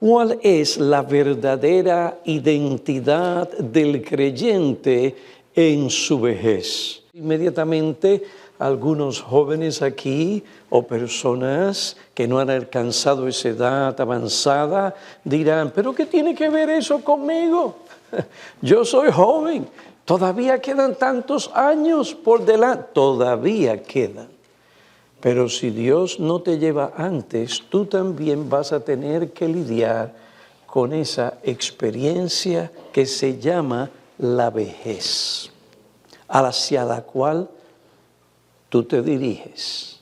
¿Cuál es la verdadera identidad del creyente en su vejez? Inmediatamente algunos jóvenes aquí o personas que no han alcanzado esa edad avanzada dirán, ¿pero qué tiene que ver eso conmigo? Yo soy joven, todavía quedan tantos años por delante, todavía quedan. Pero si Dios no te lleva antes, tú también vas a tener que lidiar con esa experiencia que se llama la vejez, hacia la cual tú te diriges.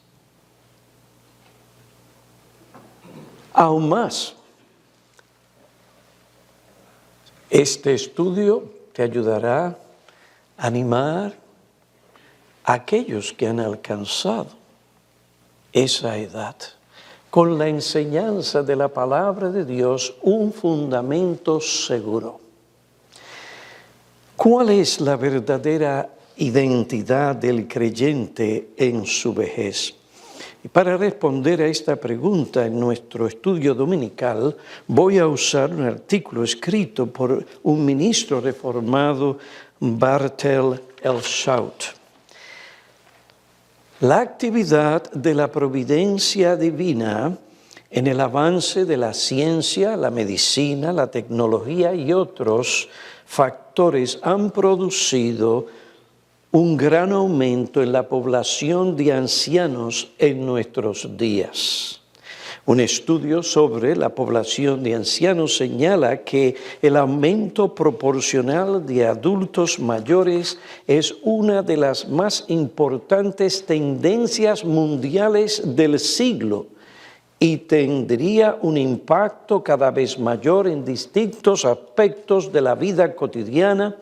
Aún más, este estudio te ayudará a animar a aquellos que han alcanzado esa edad, con la enseñanza de la palabra de Dios, un fundamento seguro. ¿Cuál es la verdadera identidad del creyente en su vejez? Y para responder a esta pregunta en nuestro estudio dominical, voy a usar un artículo escrito por un ministro reformado, Bartel Elshout. La actividad de la providencia divina en el avance de la ciencia, la medicina, la tecnología y otros factores han producido un gran aumento en la población de ancianos en nuestros días. Un estudio sobre la población de ancianos señala que el aumento proporcional de adultos mayores es una de las más importantes tendencias mundiales del siglo y tendría un impacto cada vez mayor en distintos aspectos de la vida cotidiana,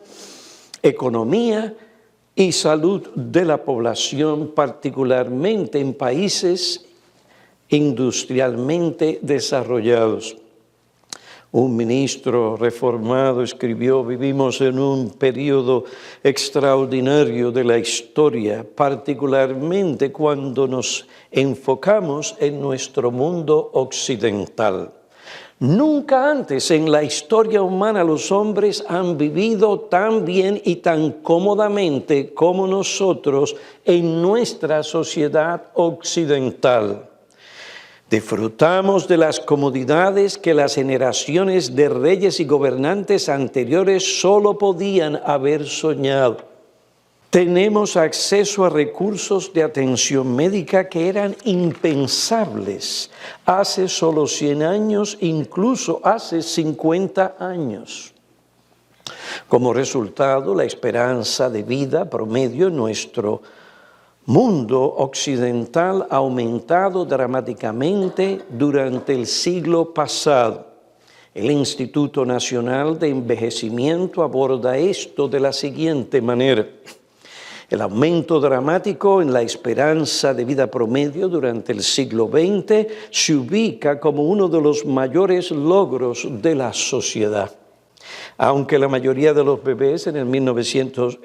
economía y salud de la población, particularmente en países industrialmente desarrollados. Un ministro reformado escribió: vivimos en un periodo extraordinario de la historia, particularmente cuando nos enfocamos en nuestro mundo occidental. Nunca antes en la historia humana los hombres han vivido tan bien y tan cómodamente como nosotros en nuestra sociedad occidental. Disfrutamos de las comodidades que las generaciones de reyes y gobernantes anteriores solo podían haber soñado. Tenemos acceso a recursos de atención médica que eran impensables hace solo 100 años, incluso hace 50 años. Como resultado, la esperanza de vida promedio en nuestro mundo occidental ha aumentado dramáticamente durante el siglo pasado. El Instituto Nacional de Envejecimiento aborda esto de la siguiente manera. El aumento dramático en la esperanza de vida promedio durante el siglo XX se ubica como uno de los mayores logros de la sociedad. Aunque la mayoría de los bebés en el 1900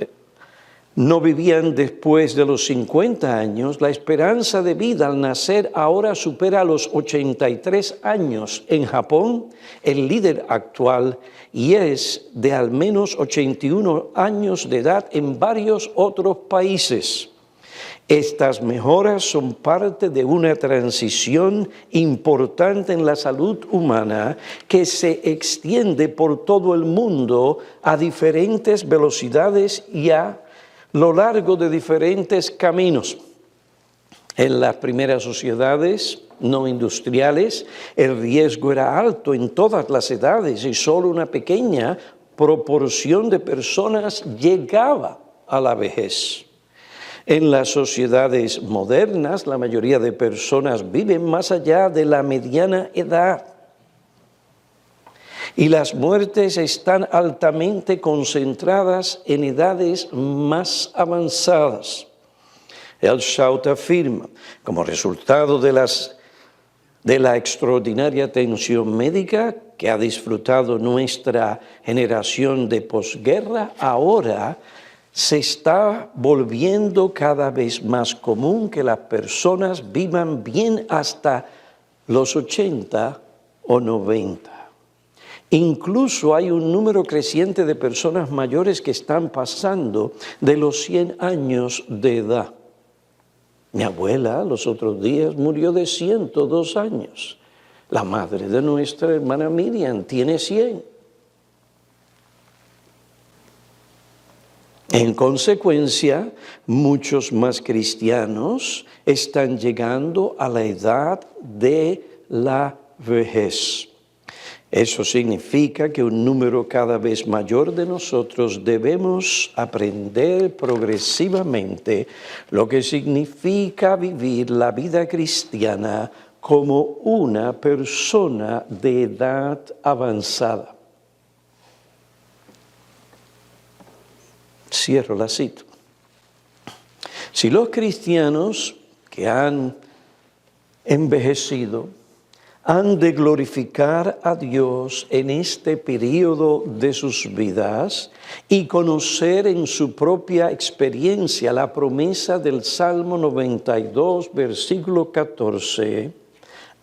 no vivían después de los 50 años, la esperanza de vida al nacer ahora supera los 83 años en Japón, el líder actual, y es de al menos 81 años de edad en varios otros países. Estas mejoras son parte de una transición importante en la salud humana que se extiende por todo el mundo a diferentes velocidades y a lo largo de diferentes caminos. En las primeras sociedades no industriales, el riesgo era alto en todas las edades y solo una pequeña proporción de personas llegaba a la vejez. En las sociedades modernas, la mayoría de personas viven más allá de la mediana edad. Y las muertes están altamente concentradas en edades más avanzadas. Elshout afirma, como resultado de la extraordinaria atención médica que ha disfrutado nuestra generación de posguerra, ahora se está volviendo cada vez más común que las personas vivan bien hasta los 80 o 90. Incluso hay un número creciente de personas mayores que están pasando de los 100 años de edad. Mi abuela los otros días murió de 102 años. La madre de nuestra hermana Miriam tiene 100. En consecuencia, muchos más cristianos están llegando a la edad de la vejez. Eso significa que un número cada vez mayor de nosotros debemos aprender progresivamente lo que significa vivir la vida cristiana como una persona de edad avanzada. Cierro la cita. Si los cristianos que han envejecido han de glorificar a Dios en este periodo de sus vidas y conocer en su propia experiencia la promesa del Salmo 92, versículo 14,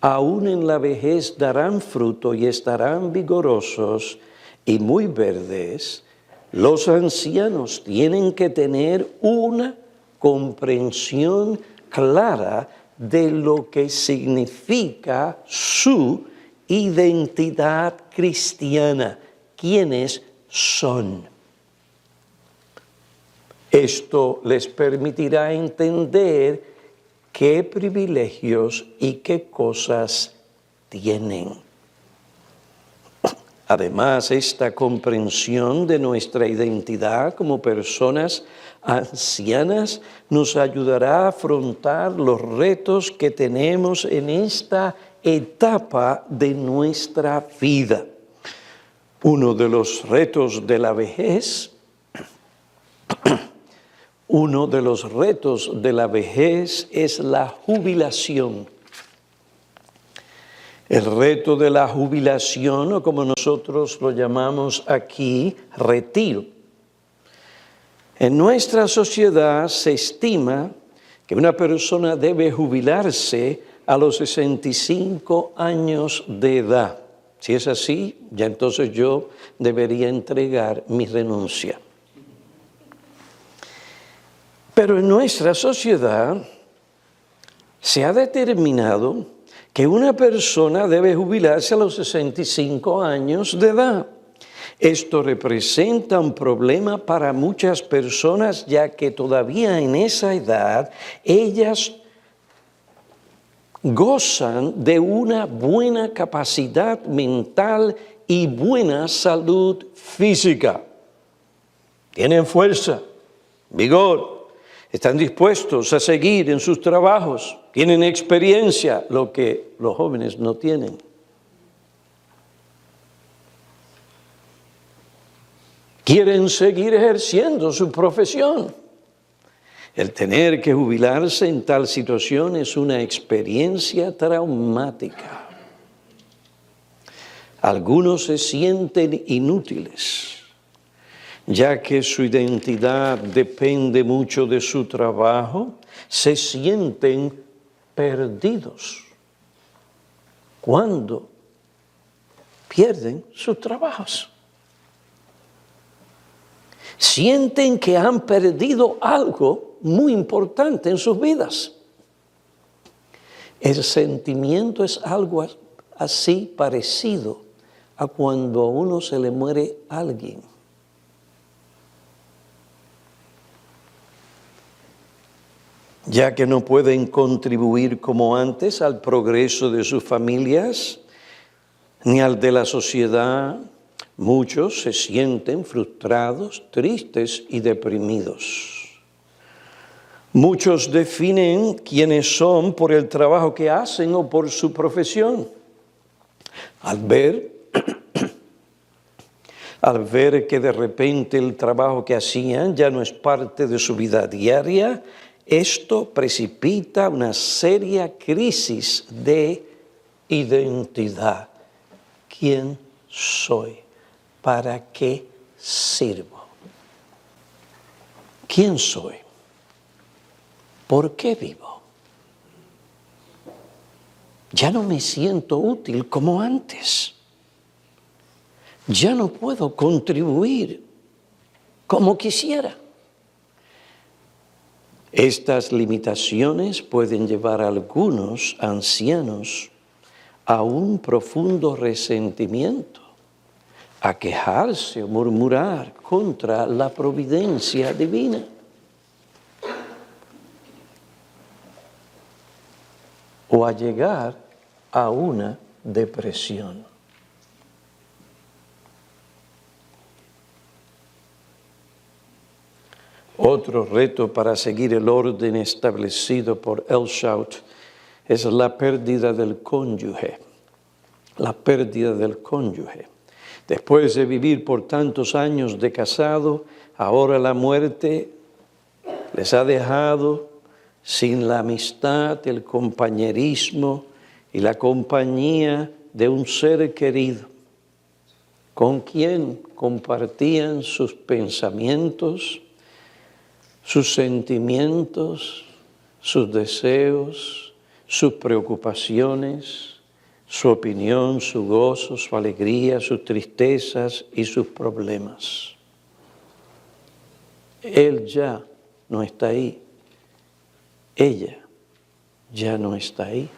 aún en la vejez darán fruto y estarán vigorosos y muy verdes. Los ancianos tienen que tener una comprensión clara de lo que significa su identidad cristiana, quiénes son. Esto les permitirá entender qué privilegios y qué cosas tienen. Además, esta comprensión de nuestra identidad como personas ancianas nos ayudará a afrontar los retos que tenemos en esta etapa de nuestra vida. Uno de los retos de la vejez, es la jubilación. El reto de la jubilación, o como nosotros lo llamamos aquí, retiro. En nuestra sociedad se estima que una persona debe jubilarse a los 65 años de edad. Si es así, ya entonces yo debería entregar mi renuncia. Pero en nuestra sociedad se ha determinado que una persona debe jubilarse a los 65 años de edad. Esto representa un problema para muchas personas, ya que todavía en esa edad ellas gozan de una buena capacidad mental y buena salud física. Tienen fuerza, vigor, están dispuestos a seguir en sus trabajos, tienen experiencia, lo que los jóvenes no tienen. Quieren seguir ejerciendo su profesión. El tener que jubilarse en tal situación es una experiencia traumática. Algunos se sienten inútiles, ya que su identidad depende mucho de su trabajo, se sienten perdidos cuando pierden sus trabajos. Sienten que han perdido algo muy importante en sus vidas. El sentimiento es algo así parecido a cuando a uno se le muere alguien. Ya que no pueden contribuir como antes al progreso de sus familias ni al de la sociedad, muchos se sienten frustrados, tristes y deprimidos. Muchos definen quiénes son por el trabajo que hacen o por su profesión. Al ver que de repente el trabajo que hacían ya no es parte de su vida diaria, esto precipita una seria crisis de identidad. ¿Quién soy? ¿Para qué sirvo? ¿Quién soy? ¿Por qué vivo? Ya no me siento útil como antes. ya no puedo contribuir como quisiera. Estas limitaciones pueden llevar a algunos ancianos a un profundo resentimiento, a quejarse o murmurar contra la providencia divina. O a llegar a una depresión. Otro reto para seguir el orden establecido por Elshout es la pérdida del cónyuge. La pérdida del cónyuge. Después de vivir por tantos años de casado, ahora la muerte les ha dejado sin la amistad, el compañerismo y la compañía de un ser querido, con quien compartían sus pensamientos, sus sentimientos, sus deseos, sus preocupaciones, su opinión, su gozo, su alegría, sus tristezas y sus problemas. Él ya no está ahí. Ella ya no está ahí.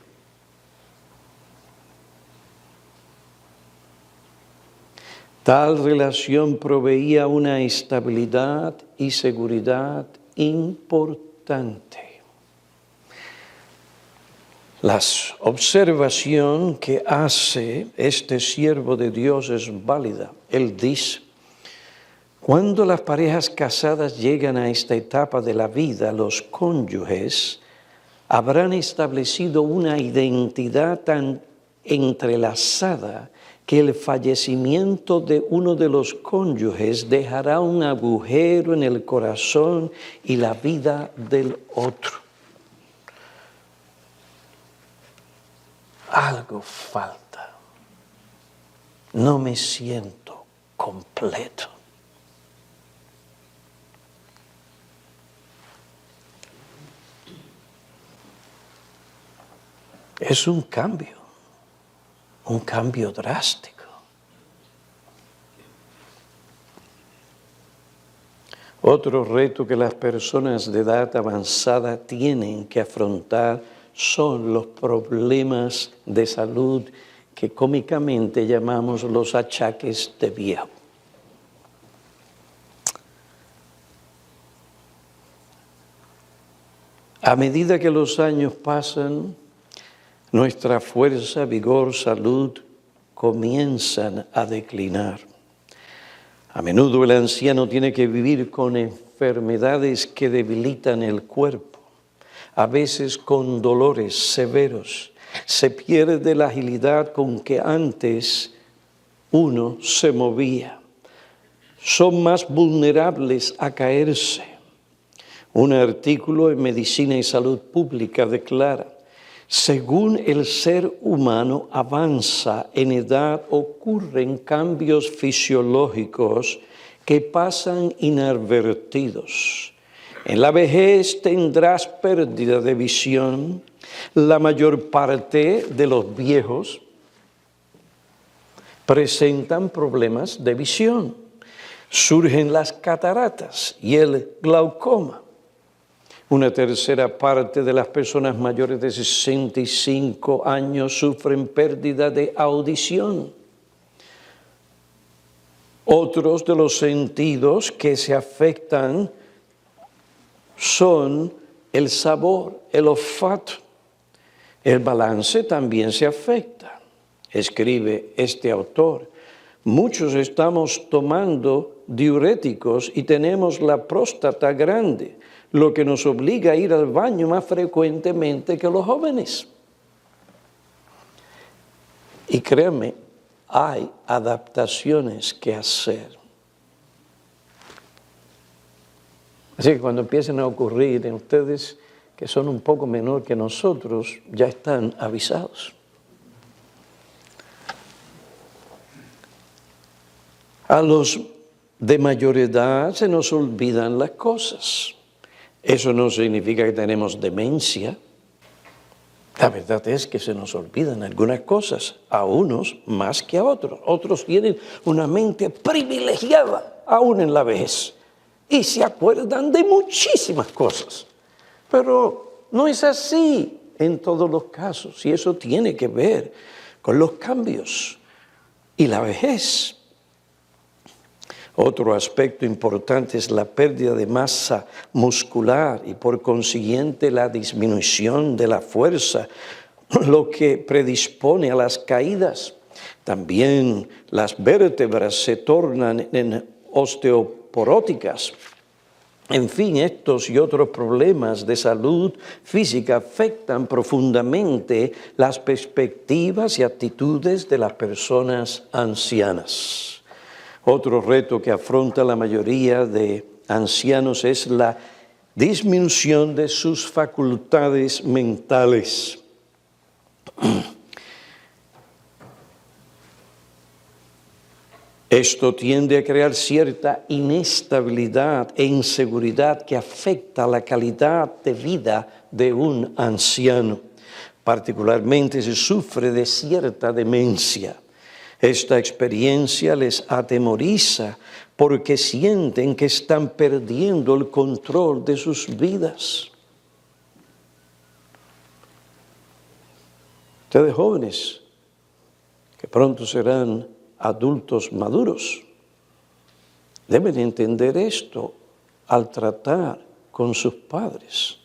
Tal relación proveía una estabilidad y seguridad importante. La observación que hace este siervo de Dios es válida. Él dice, cuando las parejas casadas llegan a esta etapa de la vida, los cónyuges habrán establecido una identidad tan entrelazada que el fallecimiento de uno de los cónyuges dejará un agujero en el corazón y la vida del otro. Algo falta. No me siento completo. Es un cambio drástico. Otro reto que las personas de edad avanzada tienen que afrontar son los problemas de salud que cómicamente llamamos los achaques de viejo. A medida que los años pasan, nuestra fuerza, vigor, salud comienzan a declinar. A menudo el anciano tiene que vivir con enfermedades que debilitan el cuerpo, a veces con dolores severos. Se pierde la agilidad con que antes uno se movía. Son más vulnerables a caerse. Un artículo en Medicina y Salud Pública declara: según el ser humano avanza en edad, ocurren cambios fisiológicos que pasan inadvertidos. En la vejez tendrás pérdida de visión. La mayor parte de los viejos presentan problemas de visión. Surgen las cataratas y el glaucoma. Una tercera parte de las personas mayores de 65 años sufren pérdida de audición. Otros de los sentidos que se afectan son el sabor, el olfato. El balance también se afecta. Escribe este autor: muchos estamos tomando diuréticos y tenemos la próstata grande, lo que nos obliga a ir al baño más frecuentemente que los jóvenes. Y créanme, hay adaptaciones que hacer. Así que cuando empiecen a ocurrir en ustedes que son un poco menor que nosotros, ya están avisados. A los de mayor edad se nos olvidan las cosas. Eso no significa que tenemos demencia. La verdad es que se nos olvidan algunas cosas, a unos más que a otros. Otros tienen una mente privilegiada, aún en la vejez, y se acuerdan de muchísimas cosas. Pero no es así en todos los casos, y eso tiene que ver con los cambios y la vejez. Otro aspecto importante es la pérdida de masa muscular y por consiguiente la disminución de la fuerza, lo que predispone a las caídas. También las vértebras se tornan en osteoporóticas. En fin, estos y otros problemas de salud física afectan profundamente las perspectivas y actitudes de las personas ancianas. Otro reto que afronta la mayoría de ancianos es la disminución de sus facultades mentales. Esto tiende a crear cierta inestabilidad e inseguridad que afecta la calidad de vida de un anciano. Particularmente se sufre de cierta demencia. Esta experiencia les atemoriza porque sienten que están perdiendo el control de sus vidas. Ustedes jóvenes, que pronto serán adultos maduros, deben entender esto al tratar con sus padres.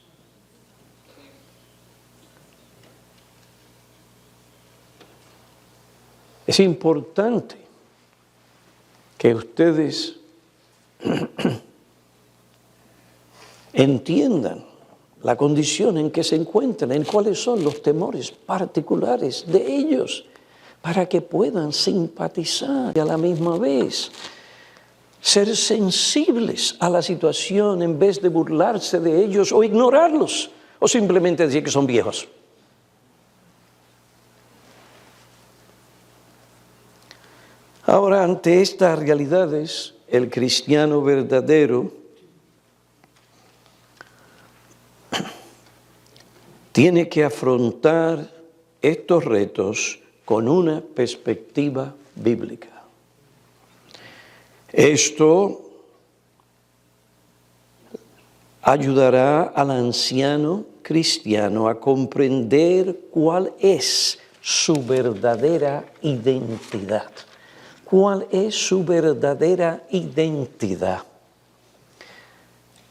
Es importante que ustedes entiendan la condición en que se encuentran, en cuáles son los temores particulares de ellos, para que puedan simpatizar y a la misma vez ser sensibles a la situación en vez de burlarse de ellos o ignorarlos o simplemente decir que son viejos. Ahora, ante estas realidades, el cristiano verdadero tiene que afrontar estos retos con una perspectiva bíblica. Esto ayudará al anciano cristiano a comprender cuál es su verdadera identidad. ¿Cuál es su verdadera identidad?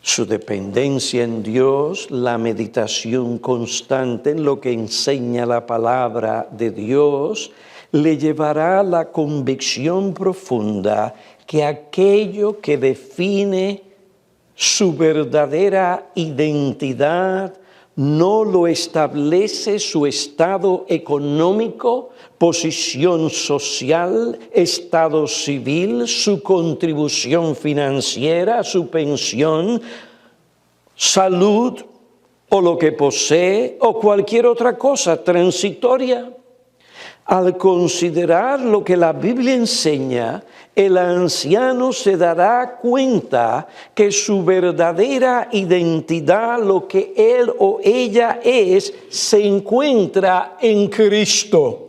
Su dependencia en Dios, la meditación constante en lo que enseña la palabra de Dios, le llevará a la convicción profunda que aquello que define su verdadera identidad no lo establece su estado económico, posición social, estado civil, su contribución financiera, su pensión, salud o lo que posee o cualquier otra cosa transitoria. Al considerar lo que la Biblia enseña, el anciano se dará cuenta que su verdadera identidad, lo que él o ella es, se encuentra en Cristo.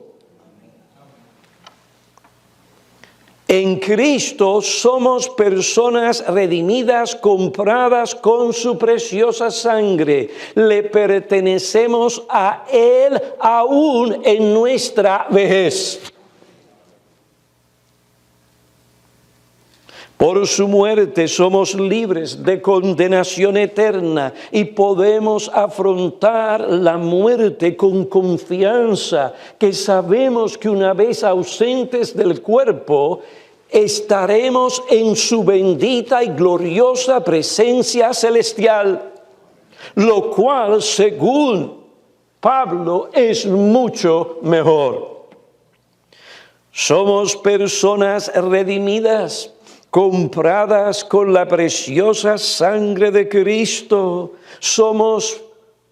En Cristo somos personas redimidas, compradas con su preciosa sangre. Le pertenecemos a Él aún en nuestra vejez. Por su muerte somos libres de condenación eterna y podemos afrontar la muerte con confianza, que sabemos que una vez ausentes del cuerpo, estaremos en su bendita y gloriosa presencia celestial, lo cual, según Pablo, es mucho mejor. Somos personas redimidas, compradas con la preciosa sangre de Cristo. Somos,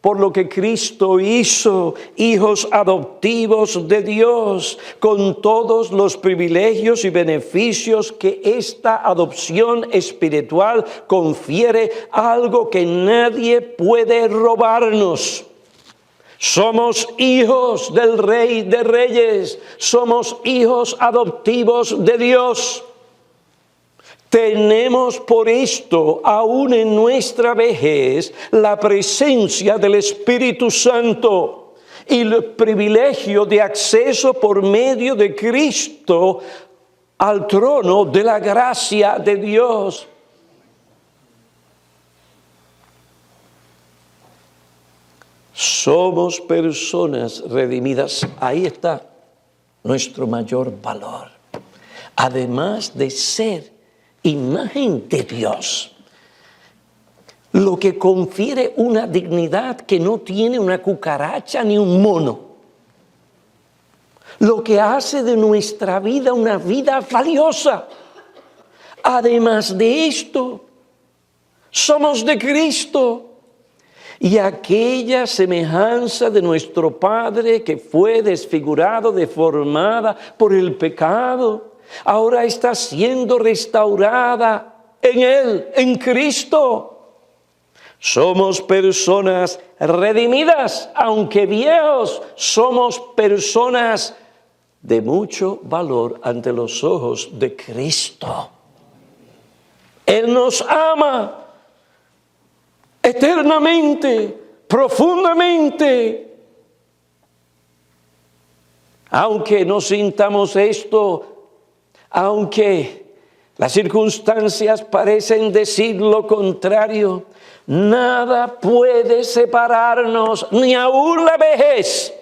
por lo que Cristo hizo, hijos adoptivos de Dios, con todos los privilegios y beneficios que esta adopción espiritual confiere, algo que nadie puede robarnos. Somos hijos del Rey de Reyes, somos hijos adoptivos de Dios. Tenemos por esto, aún en nuestra vejez, la presencia del Espíritu Santo y el privilegio de acceso por medio de Cristo al trono de la gracia de Dios. Somos personas redimidas. Ahí está nuestro mayor valor. Además de ser imagen de Dios, lo que confiere una dignidad que no tiene una cucaracha ni un mono. Lo que hace de nuestra vida una vida valiosa. Además de esto, somos de Cristo. Y aquella semejanza de nuestro Padre que fue desfigurado, deformada por el pecado, ahora está siendo restaurada en Él, en Cristo. Somos personas redimidas, aunque viejos, somos personas de mucho valor ante los ojos de Cristo. Él nos ama eternamente, profundamente. Aunque no sintamos esto, aunque las circunstancias parecen decir lo contrario, nada puede separarnos, ni aun la vejez,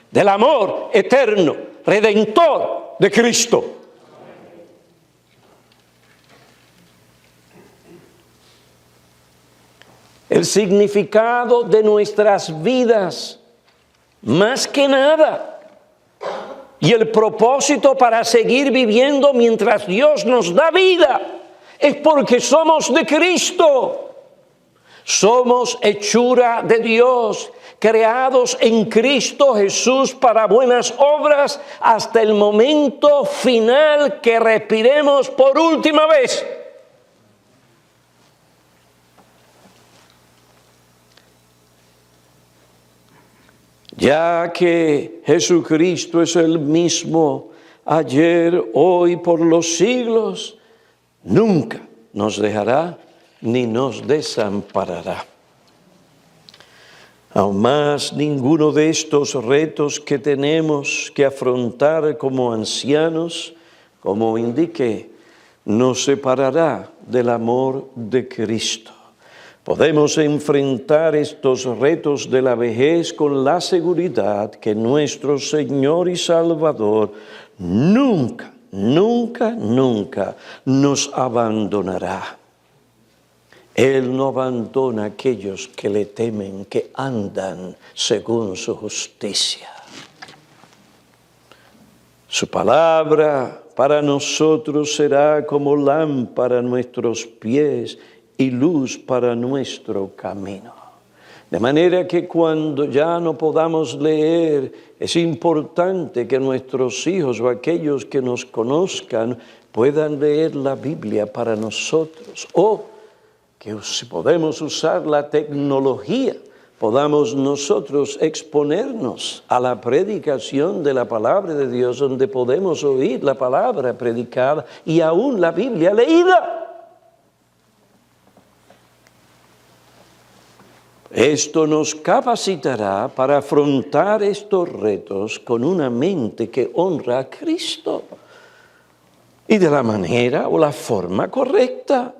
del amor eterno, redentor de Cristo. El significado de nuestras vidas, más que nada, y el propósito para seguir viviendo mientras Dios nos da vida, es porque somos de Cristo. Somos hechura de Dios, creados en Cristo Jesús para buenas obras hasta el momento final que respiremos por última vez. Ya que Jesucristo es el mismo ayer, hoy, por los siglos, nunca nos dejará ni nos desamparará. Aún más, ninguno de estos retos que tenemos que afrontar como ancianos, como indiqué, nos separará del amor de Cristo. Podemos enfrentar estos retos de la vejez con la seguridad que nuestro Señor y Salvador nunca, nunca, nunca nos abandonará. Él no abandona a aquellos que le temen, que andan según su justicia. Su palabra para nosotros será como lámpara a nuestros pies y luz para nuestro camino. De manera que cuando ya no podamos leer, es importante que nuestros hijos o aquellos que nos conozcan puedan leer la Biblia para nosotros. O que si podemos usar la tecnología, podamos nosotros exponernos a la predicación de la palabra de Dios, donde podemos oír la palabra predicada y aún la Biblia leída. Esto nos capacitará para afrontar estos retos con una mente que honra a Cristo y de la manera o la forma correcta.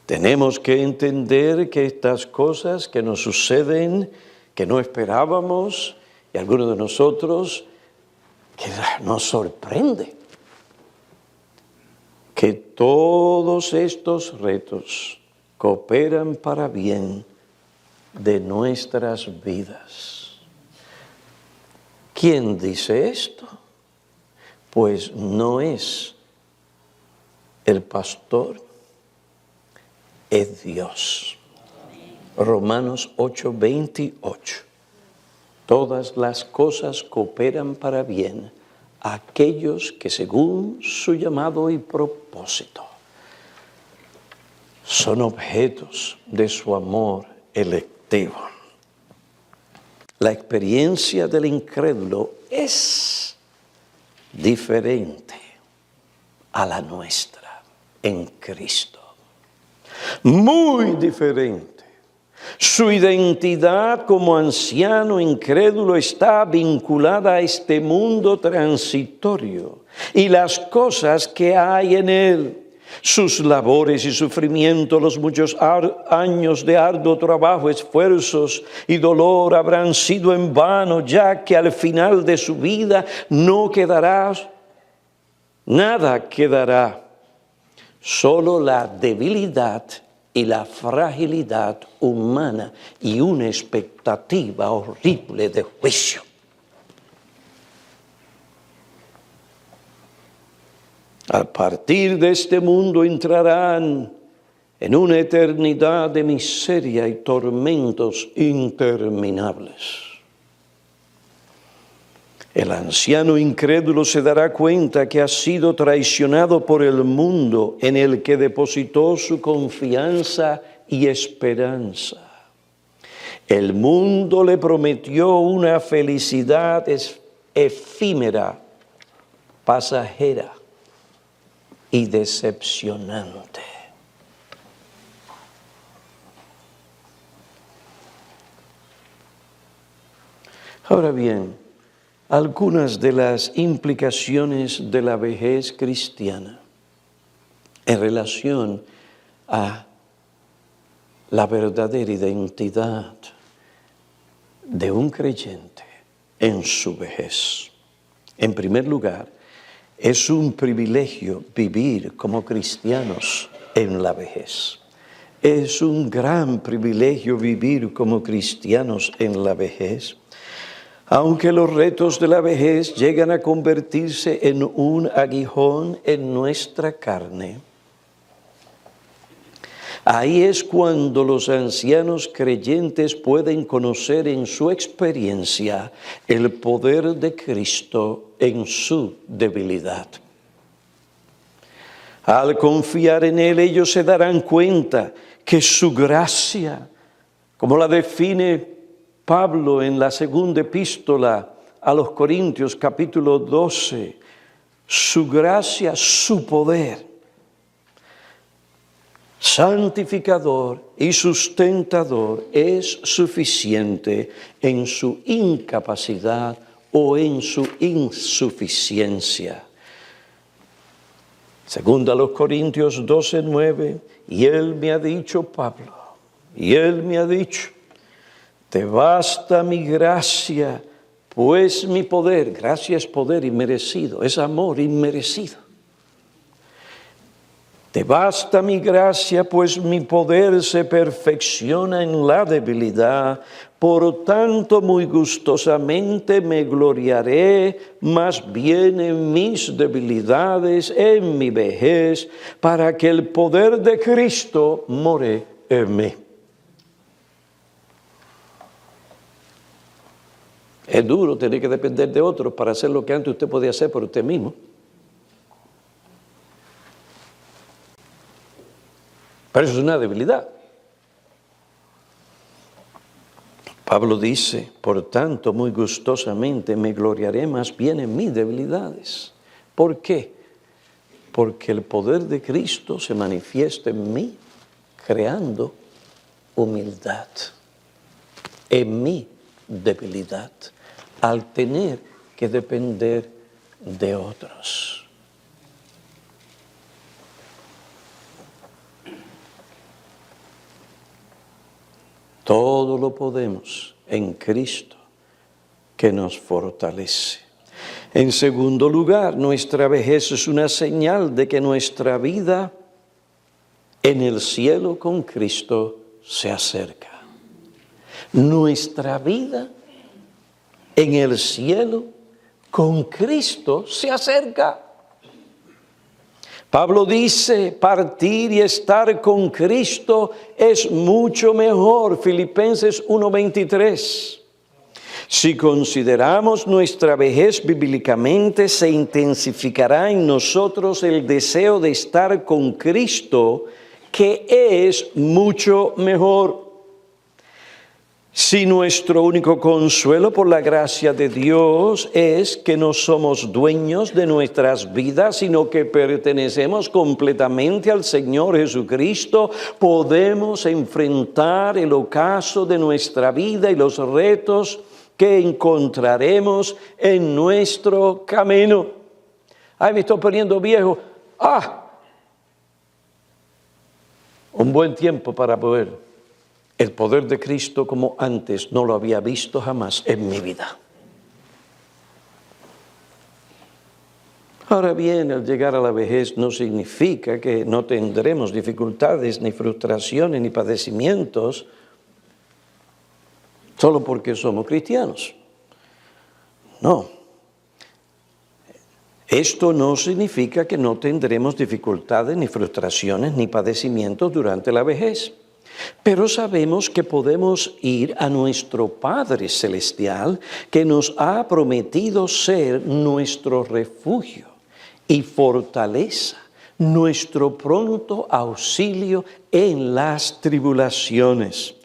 Tenemos que entender que estas cosas que nos suceden, que no esperábamos, y algunos de nosotros, que nos sorprende, que todos estos retos cooperan para bien de nuestras vidas. ¿Quién dice esto? Pues no es el pastor, es Dios. Romanos 8:28. Todas las cosas cooperan para bien a aquellos que según su llamado y propósito son objetos de su amor electivo. La experiencia del incrédulo es diferente a la nuestra en Cristo. Muy diferente. Su identidad como anciano incrédulo está vinculada a este mundo transitorio y las cosas que hay en él. Sus labores y sufrimientos, los muchos años de arduo trabajo, esfuerzos y dolor habrán sido en vano, ya que al final de su vida no quedará, nada quedará, solo la debilidad y la fragilidad humana y una expectativa horrible de juicio. Al partir de este mundo entrarán en una eternidad de miseria y tormentos interminables. El anciano incrédulo se dará cuenta que ha sido traicionado por el mundo en el que depositó su confianza y esperanza. El mundo le prometió una felicidad efímera, pasajera y decepcionante. Ahora bien, algunas de las implicaciones de la vejez cristiana en relación a la verdadera identidad de un creyente en su vejez. En primer lugar, es un privilegio vivir como cristianos en la vejez. Es un gran privilegio vivir como cristianos en la vejez. Aunque los retos de la vejez llegan a convertirse en un aguijón en nuestra carne, ahí es cuando los ancianos creyentes pueden conocer en su experiencia el poder de Cristo en su debilidad. Al confiar en Él, ellos se darán cuenta que su gracia, como la define Pablo en la segunda epístola a los Corintios, capítulo 12, su gracia, su poder, santificador y sustentador, es suficiente en su incapacidad o en su insuficiencia. Según a los Corintios 12:9, y Él me ha dicho, Pablo, y Él me ha dicho, te basta mi gracia, pues mi poder, gracia es poder inmerecido, es amor inmerecido. Te basta mi gracia, pues mi poder se perfecciona en la debilidad. Por tanto, muy gustosamente me gloriaré más bien en mis debilidades, en mi vejez, para que el poder de Cristo more en mí. Es duro tener que depender de otros para hacer lo que antes usted podía hacer por usted mismo. Pero eso es una debilidad. Pablo dice, por tanto, muy gustosamente me gloriaré más bien en mis debilidades. ¿Por qué? Porque el poder de Cristo se manifiesta en mí, creando humildad, en mi debilidad, al tener que depender de otros. Todo lo podemos en Cristo que nos fortalece. En segundo lugar, nuestra vejez es una señal de que nuestra vida en el cielo con Cristo se acerca. Nuestra vida en el cielo con Cristo se acerca. Pablo dice, partir y estar con Cristo es mucho mejor. Filipenses 1:23. Si consideramos nuestra vejez bíblicamente, se intensificará en nosotros el deseo de estar con Cristo, que es mucho mejor. Si nuestro único consuelo por la gracia de Dios es que no somos dueños de nuestras vidas, sino que pertenecemos completamente al Señor Jesucristo, podemos enfrentar el ocaso de nuestra vida y los retos que encontraremos en nuestro camino. Ay, me estoy poniendo viejo. Un buen tiempo para poder. El poder de Cristo como antes no lo había visto jamás en mi vida. Ahora bien, al llegar a la vejez no significa que no tendremos dificultades, ni frustraciones, ni padecimientos, solo porque somos cristianos. No. Esto no significa que no tendremos dificultades, ni frustraciones, ni padecimientos durante la vejez. Pero sabemos que podemos ir a nuestro Padre Celestial, que nos ha prometido ser nuestro refugio y fortaleza, nuestro pronto auxilio en las tribulaciones.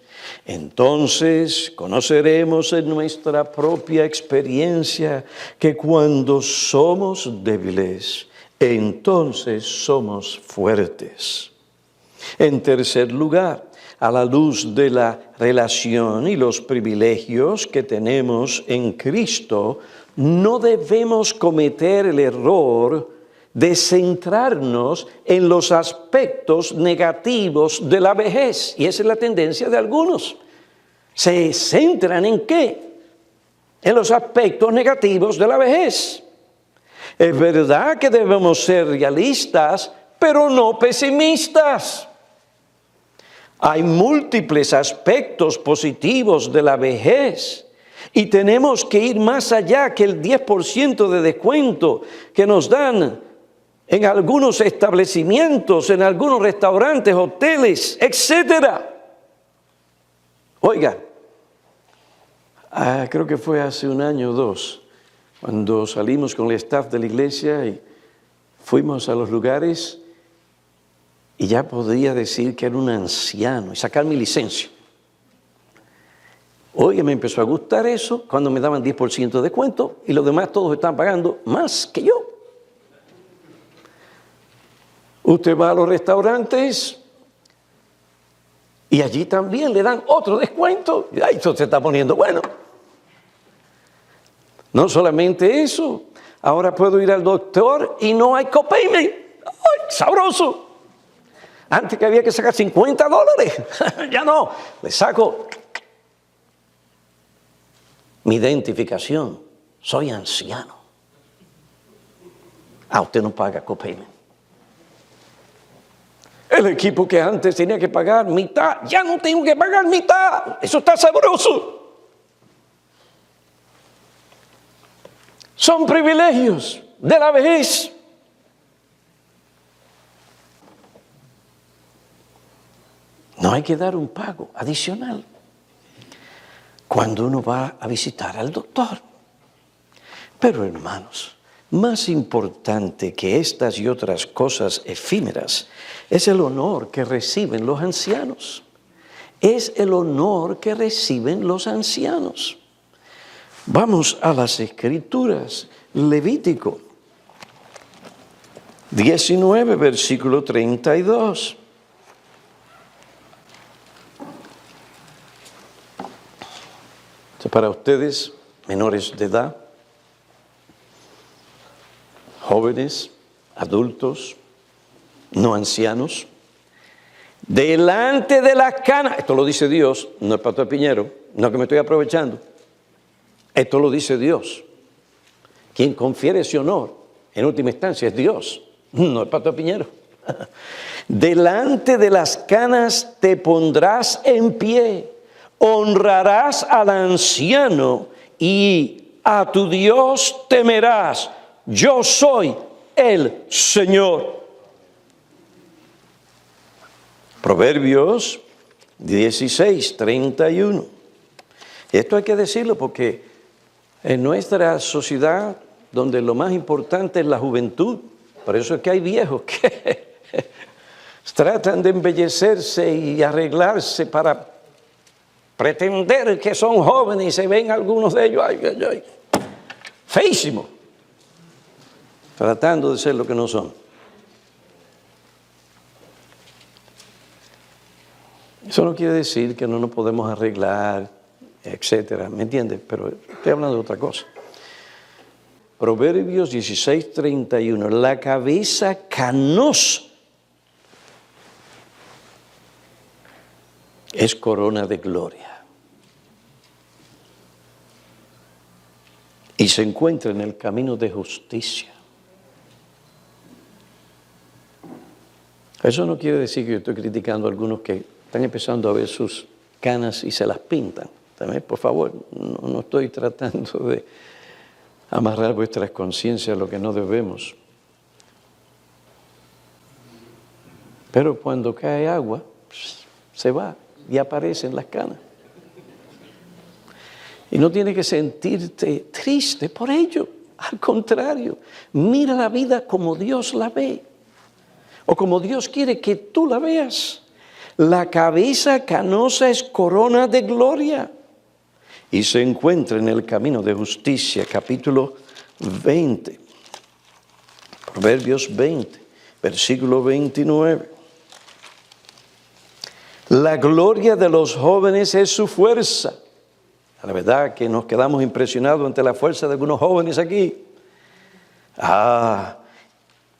Entonces conoceremos en nuestra propia experiencia que cuando somos débiles, entonces somos fuertes. En tercer lugar, a la luz de la relación y los privilegios que tenemos en Cristo, no debemos cometer el error de centrarnos en los aspectos negativos de la vejez. Y esa es la tendencia de algunos. ¿Se centran en qué? En los aspectos negativos de la vejez. Es verdad que debemos ser realistas, pero no pesimistas. Hay múltiples aspectos positivos de la vejez y tenemos que ir más allá que el 10% de descuento que nos dan en algunos establecimientos, en algunos restaurantes, hoteles, etc. Oiga, creo que fue hace un año o dos, cuando salimos con el staff de la iglesia y fuimos a los lugares y ya podía decir que era un anciano y sacar mi licencia. Oiga, me empezó a gustar eso cuando me daban 10% de descuento y los demás todos estaban pagando más que yo. Usted va a los restaurantes y allí también le dan otro descuento. Y esto se está poniendo bueno. No solamente eso, ahora puedo ir al doctor y no hay copayment. ¡Ay, sabroso! Antes que había que sacar $50, ya no, le saco mi identificación, soy anciano. Usted no paga copayment. El equipo que antes tenía que pagar mitad, ya no tengo que pagar mitad, eso está sabroso. Son privilegios de la vejez. No hay que dar un pago adicional cuando uno va a visitar al doctor. Pero hermanos, más importante que estas y otras cosas efímeras es el honor que reciben los ancianos. Es el honor que reciben los ancianos. Vamos a las Escrituras. Levítico 19, versículo 32. Para ustedes, menores de edad, jóvenes, adultos, no ancianos, delante de las canas, esto lo dice Dios, no es Pastor Piñero, no es que me estoy aprovechando, esto lo dice Dios. Quien confiere ese honor, en última instancia, es Dios, no es Pastor Piñero. Delante de las canas te pondrás en pie, honrarás al anciano y a tu Dios temerás. Yo soy el Señor. Proverbios 16, 31. Esto hay que decirlo porque en nuestra sociedad, donde lo más importante es la juventud, por eso es que hay viejos que tratan de embellecerse y arreglarse para Pretender que son jóvenes y se ven algunos de ellos, feísimo, tratando de ser lo que no son. Eso no quiere decir que no nos podemos arreglar, etcétera, ¿me entiendes? Pero estoy hablando de otra cosa. Proverbios 16:31, la cabeza canosa es corona de gloria y se encuentra en el camino de justicia. Eso no quiere decir que yo estoy criticando a algunos que están empezando a ver sus canas y se las pintan. También, por favor, no estoy tratando de amarrar vuestras conciencias a lo que no debemos. Pero cuando cae agua, se va y aparecen las canas. Y no tienes que sentirte triste por ello. Al contrario, mira la vida como Dios la ve. O como Dios quiere que tú la veas. La cabeza canosa es corona de gloria y se encuentra en el camino de justicia, capítulo 20, Proverbios 20, versículo 29. La gloria de los jóvenes es su fuerza. La verdad que nos quedamos impresionados ante la fuerza de algunos jóvenes aquí.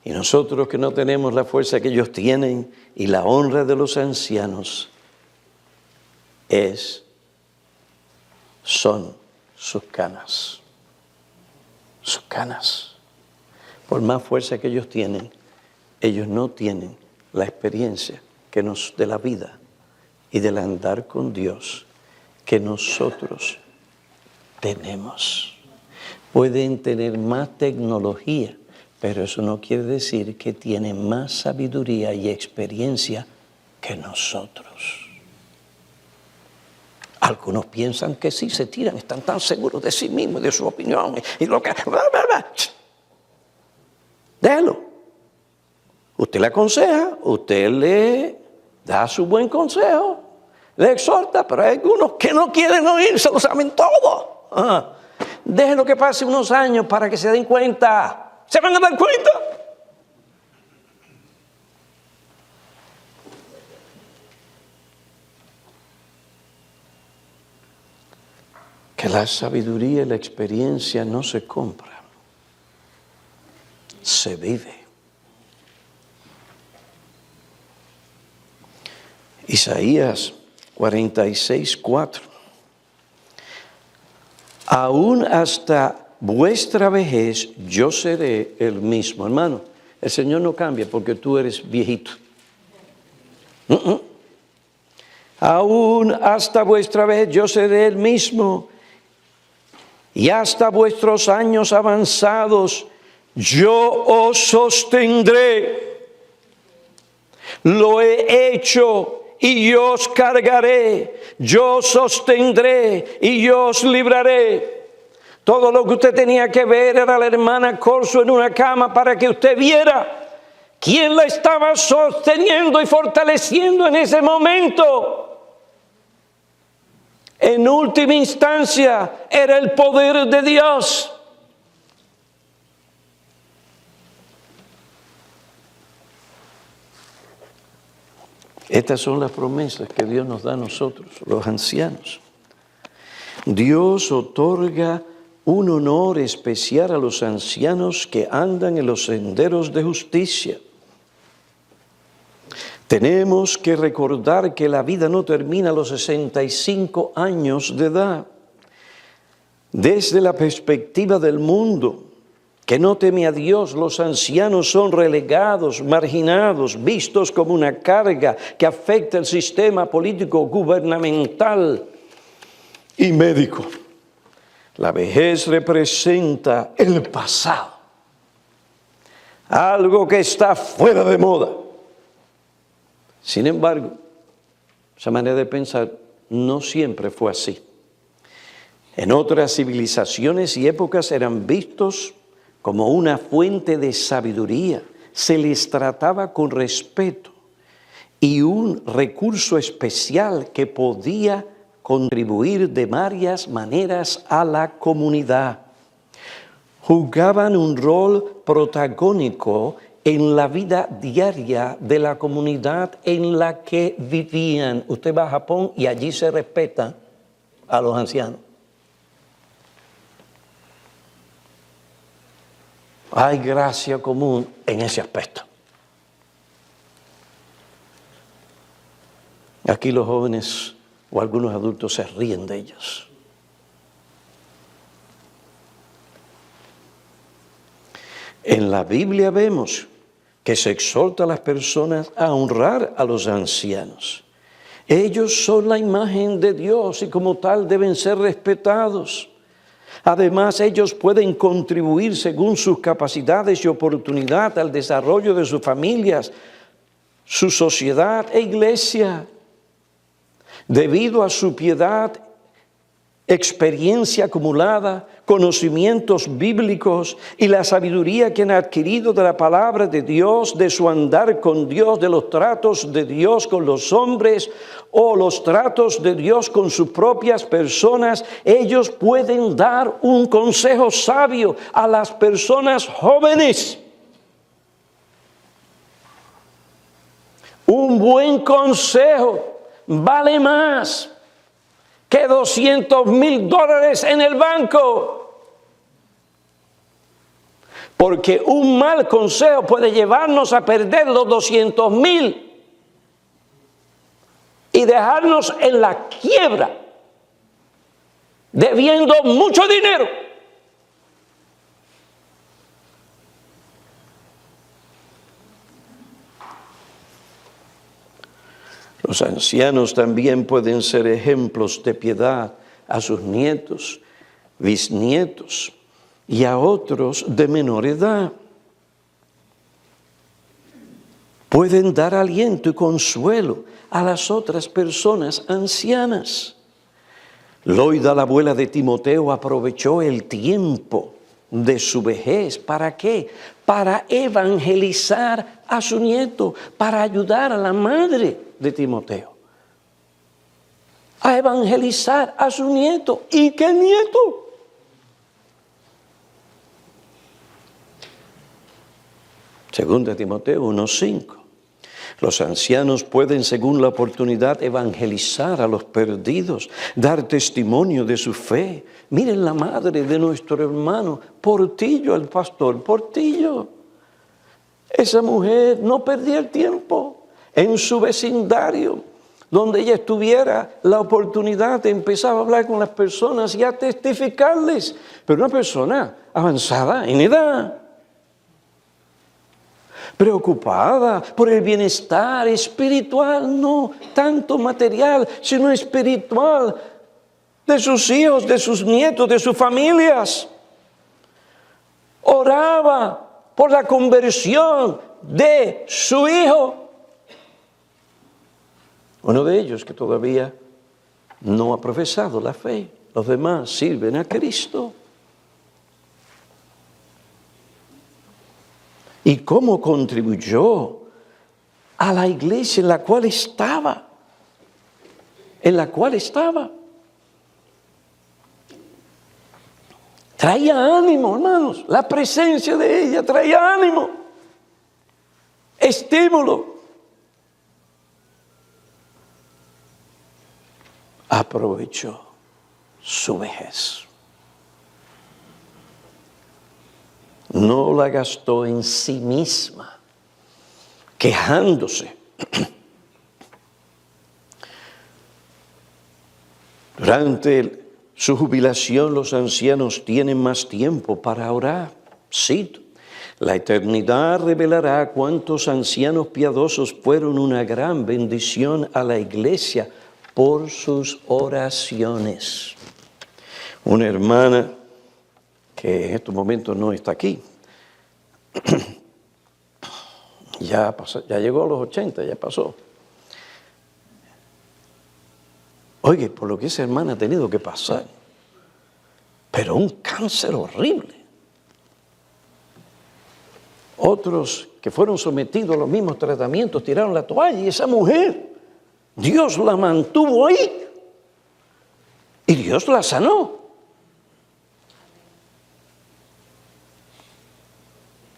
Y nosotros que no tenemos la fuerza que ellos tienen y la honra de los ancianos son sus canas. Sus canas. Por más fuerza que ellos tienen, ellos no tienen la experiencia de la vida y del andar con Dios que nosotros tenemos. Pueden tener más tecnología, pero eso no quiere decir que tienen más sabiduría y experiencia que nosotros. Algunos piensan que sí, se tiran, están tan seguros de sí mismos, de su opinión, y lo que... Déjalo. Usted le aconseja, usted le da su buen consejo, le exhorta, pero hay algunos que no quieren oír, se lo saben todo. Déjenlo que pase unos años para que se den cuenta. ¿Se van a dar cuenta? Que la sabiduría y la experiencia no se compran, se vive. Isaías 46:4. Aún hasta vuestra vejez yo seré el mismo. Hermano, el Señor no cambia porque tú eres viejito. Aún hasta vuestra vejez yo seré el mismo. Y hasta vuestros años avanzados yo os sostendré. Lo he hecho y yo os cargaré. Yo os sostendré y yo os libraré. Todo lo que usted tenía que ver era la hermana Corso en una cama para que usted viera quién la estaba sosteniendo y fortaleciendo en ese momento. En última instancia, era el poder de Dios. Estas son las promesas que Dios nos da a nosotros, los ancianos. Dios otorga un honor especial a los ancianos que andan en los senderos de justicia. Tenemos que recordar que la vida no termina a los 65 años de edad. Desde la perspectiva del mundo, que no teme a Dios, los ancianos son relegados, marginados, vistos como una carga que afecta el sistema político, gubernamental y médico. La vejez representa el pasado, algo que está fuera de moda. Sin embargo, esa manera de pensar no siempre fue así. En otras civilizaciones y épocas eran vistos como una fuente de sabiduría. Se les trataba con respeto y un recurso especial que podía contribuir de varias maneras a la comunidad. Jugaban un rol protagónico en la vida diaria de la comunidad en la que vivían. Usted va a Japón y allí se respeta a los ancianos. Hay gracia común en ese aspecto. Aquí los jóvenes o algunos adultos se ríen de ellos. En la Biblia vemos que se exhorta a las personas a honrar a los ancianos. Ellos son la imagen de Dios y como tal deben ser respetados. Además, ellos pueden contribuir según sus capacidades y oportunidad al desarrollo de sus familias, su sociedad e iglesia. Debido a su piedad, experiencia acumulada, conocimientos bíblicos y la sabiduría que han adquirido de la palabra de Dios, de su andar con Dios, de los tratos de Dios con los hombres o los tratos de Dios con sus propias personas, ellos pueden dar un consejo sabio a las personas jóvenes. Un buen consejo vale más que $200,000 en el banco. Porque un mal consejo puede llevarnos a perder los 200,000 y dejarnos en la quiebra, debiendo mucho dinero. Los ancianos también pueden ser ejemplos de piedad a sus nietos, bisnietos y a otros de menor edad. Pueden dar aliento y consuelo a las otras personas ancianas. Loida, la abuela de Timoteo, aprovechó el tiempo de su vejez. ¿Para qué? Para evangelizar a su nieto, para ayudar a la madre de Timoteo a evangelizar a su nieto. ¿Y qué nieto? Segunda Timoteo 1:5. Los ancianos pueden, según la oportunidad, evangelizar a los perdidos, dar testimonio de su fe. Miren la madre de nuestro hermano Portillo, el pastor Portillo. Esa mujer no perdía el tiempo en su vecindario, donde ella estuviera, la oportunidad empezaba a hablar con las personas y a testificarles. Pero una persona avanzada en edad, preocupada por el bienestar espiritual, no tanto material, sino espiritual, de sus hijos, de sus nietos, de sus familias. Oraba por la conversión de su hijo. Uno de ellos que todavía no ha profesado la fe. Los demás sirven a Cristo. ¿Y cómo contribuyó a la iglesia en la cual estaba? En la cual estaba. Traía ánimo, hermanos. La presencia de ella traía ánimo, estímulo. Aprovechó su vejez. No la gastó en sí misma, quejándose. Durante su jubilación, los ancianos tienen más tiempo para orar. Cito: la eternidad revelará cuántos ancianos piadosos fueron una gran bendición a la iglesia por sus oraciones. Una hermana que en estos momentos no está aquí, ya llegó a los 80, ya pasó. Oye, por lo que esa hermana ha tenido que pasar, pero un cáncer horrible. Otros que fueron sometidos a los mismos tratamientos tiraron la toalla y esa mujer, Dios la mantuvo ahí. Dios la sanó.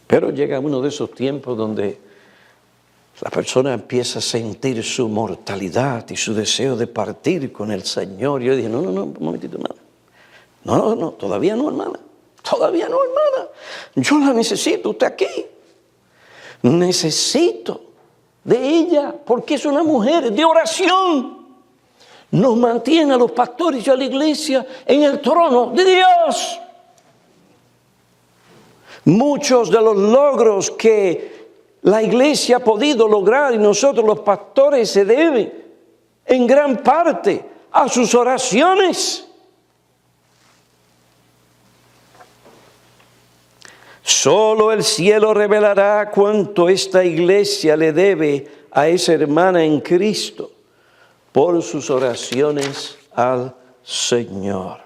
Pero llega uno de esos tiempos donde la persona empieza a sentir su mortalidad y su deseo de partir con el Señor. Yo dije, no, un momentito, hermana. No, todavía no, hermana. Todavía no, hermana. Yo la necesito, usted aquí. Necesito de ella, porque es una mujer de oración. Nos mantiene a los pastores y a la iglesia en el trono de Dios. Muchos de los logros que la iglesia ha podido lograr y nosotros los pastores se deben en gran parte a sus oraciones. Solo el cielo revelará cuánto esta iglesia le debe a esa hermana en Cristo por sus oraciones al Señor.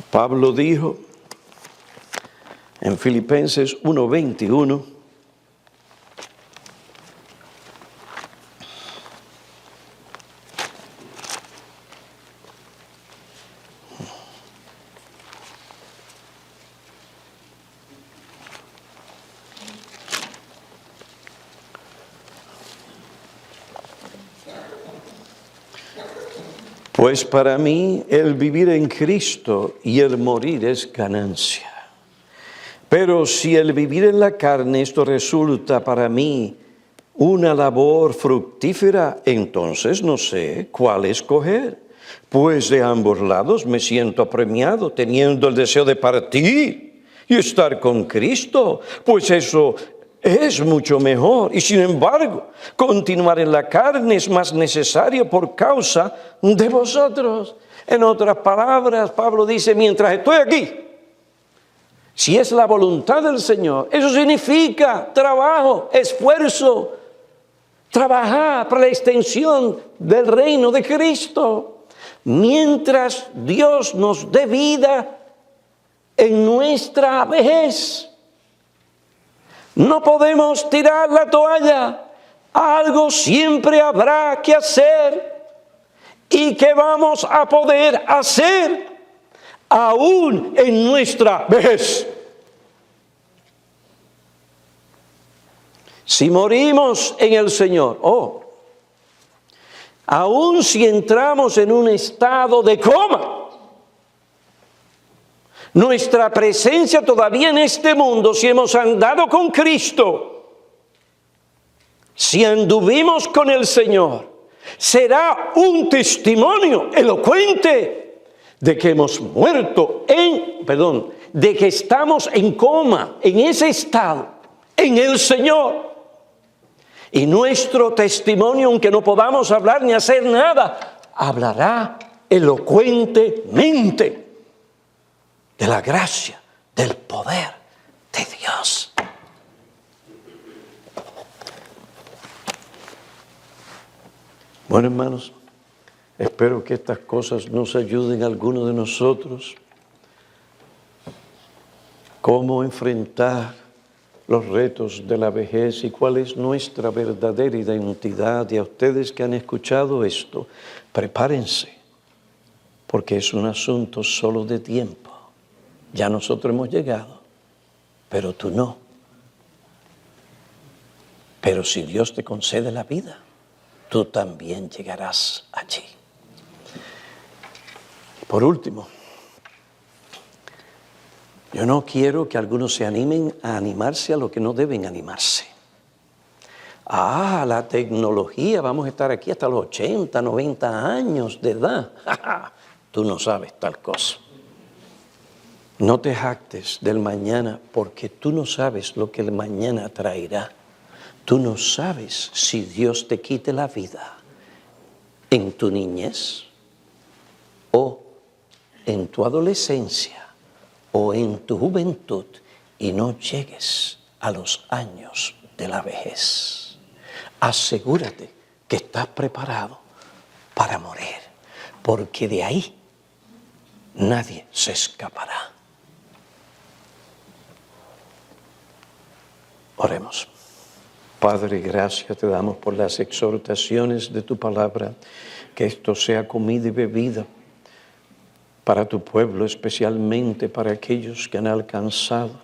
Pablo dijo en Filipenses 1:21, pues para mí el vivir en Cristo y el morir es ganancia. Pero si el vivir en la carne esto resulta para mí una labor fructífera, entonces no sé cuál escoger. Pues de ambos lados me siento apremiado, teniendo el deseo de partir y estar con Cristo, pues eso es mucho mejor. Y sin embargo, continuar en la carne es más necesario por causa de vosotros. En otras palabras, Pablo dice, mientras estoy aquí, si es la voluntad del Señor, eso significa trabajo, esfuerzo, trabajar para la extensión del reino de Cristo. Mientras Dios nos dé vida en nuestra vejez, no podemos tirar la toalla. Algo siempre habrá que hacer. ¿Y qué vamos a poder hacer aún en nuestra vejez? Si morimos en el Señor, aún si entramos en un estado de coma, nuestra presencia todavía en este mundo, si hemos andado con Cristo, si anduvimos con el Señor, será un testimonio elocuente de que hemos muerto de que estamos en coma, en ese estado, en el Señor. Y nuestro testimonio, aunque no podamos hablar ni hacer nada, hablará elocuentemente de la gracia, del poder de Dios. Bueno, hermanos, espero que estas cosas nos ayuden a algunos de nosotros cómo enfrentar los retos de la vejez y cuál es nuestra verdadera identidad. Y a ustedes que han escuchado esto, prepárense, porque es un asunto solo de tiempo. Ya nosotros hemos llegado, pero tú no. Pero si Dios te concede la vida, tú también llegarás allí. Por último, yo no quiero que algunos se animen a animarse a lo que no deben animarse. La tecnología, vamos a estar aquí hasta los 80, 90 años de edad. Tú no sabes tal cosa. No te jactes del mañana, porque tú no sabes lo que el mañana traerá. Tú no sabes si Dios te quite la vida en tu niñez o en tu adolescencia o en tu juventud y no llegues a los años de la vejez. Asegúrate que estás preparado para morir, porque de ahí nadie se escapará. Oremos. Padre, gracias te damos por las exhortaciones de tu palabra. que esto sea comida y bebida para tu pueblo, especialmente para aquellos que han alcanzado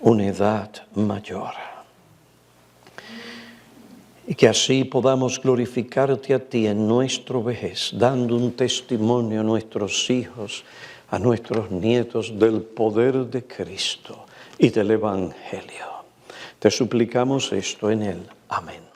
una edad mayor. Y que así podamos glorificarte a ti en nuestra vejez, dando un testimonio a nuestros hijos, a nuestros nietos del poder de Cristo y del Evangelio. Te suplicamos esto en Él. Amén.